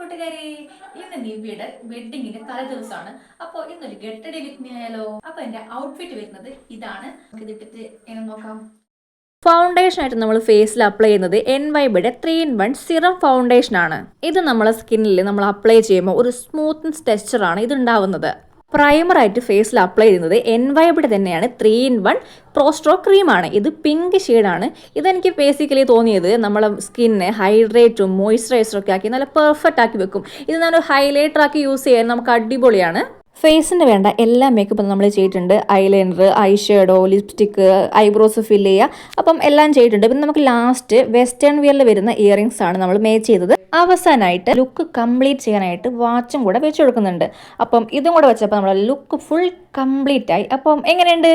കൂട്ടുകാരെ, ഇന്ന് നിവിയുടെ വെഡിങ്ങിന്റെ തലേ ദിവസമാണ്. അപ്പോൾ ഇന്നൊരു ഗെറ്റ് റെഡി വിത്ത് മീ ആയാലോ. അപ്പൊ എന്റെ ഔട്ട്ഫിറ്റ് വരുന്നത് ഇതാണ്. ഇതിട്ടിട്ട് എങ്ങനെ നോക്കാം. ഫൗണ്ടേഷൻ ആയിട്ട് നമ്മൾ ഫേസിൽ അപ്ലൈ ചെയ്യുന്നത് NYBയുടെ 3-in-1 സിറം ഫൗണ്ടേഷൻ ആണ്. ഇത് നമ്മളെ സ്കിന്നിൽ നമ്മൾ അപ്ലൈ ചെയ്യുമ്പോൾ ഒരു സ്മൂത്ത് ടെക്സ്ചറാണ് ഇത് ഉണ്ടാവുന്നത്. പ്രൈമർ ആയിട്ട് ഫേസിൽ അപ്ലൈ ചെയ്യുന്നത് NYBയുടെ തന്നെയാണ് 3-in-1 പ്രോസ്ട്രോ ക്രീമാണ്. ഇത് പിങ്ക് ഷെയ്ഡാണ്. ഇതെനിക്ക് ബേസിക്കലി തോന്നിയത് നമ്മളെ സ്കിന്നെ ഹൈഡ്രേറ്റും മോയ്സ്ചറൈസറും ഒക്കെ ആക്കി നല്ല പെർഫെക്റ്റ് ആക്കി വെക്കും. ഇത് ഞാനൊരു ഹൈലൈറ്റർ ആക്കി യൂസ് ചെയ്യാൻ നമുക്ക് അടിപൊളിയാണ്. ഫേസിന് വേണ്ട എല്ലാ മേക്കപ്പും നമ്മൾ ചെയ്തിട്ടുണ്ട്. Eyeliner, I shadow, lipstick, eyebrows fill ചെയ്യുക, അപ്പം എല്ലാം ചെയ്തിട്ടുണ്ട്. പിന്നെ നമുക്ക് ലാസ്റ്റ് വെസ്റ്റേൺ വിയറിൽ വരുന്ന ഇയറിങ്സ് ആണ് നമ്മൾ മേക്ക് ചെയ്തത്. അവസാനമായിട്ട് ലുക്ക് കംപ്ലീറ്റ് ചെയ്യാനായിട്ട് വാച്ചും കൂടെ വെച്ച് കൊടുക്കുന്നുണ്ട്. അപ്പം ഇതും കൂടെ വെച്ചപ്പോൾ നമ്മളെ ലുക്ക് ഫുൾ കംപ്ലീറ്റ് ആയി. അപ്പം എങ്ങനെയുണ്ട്?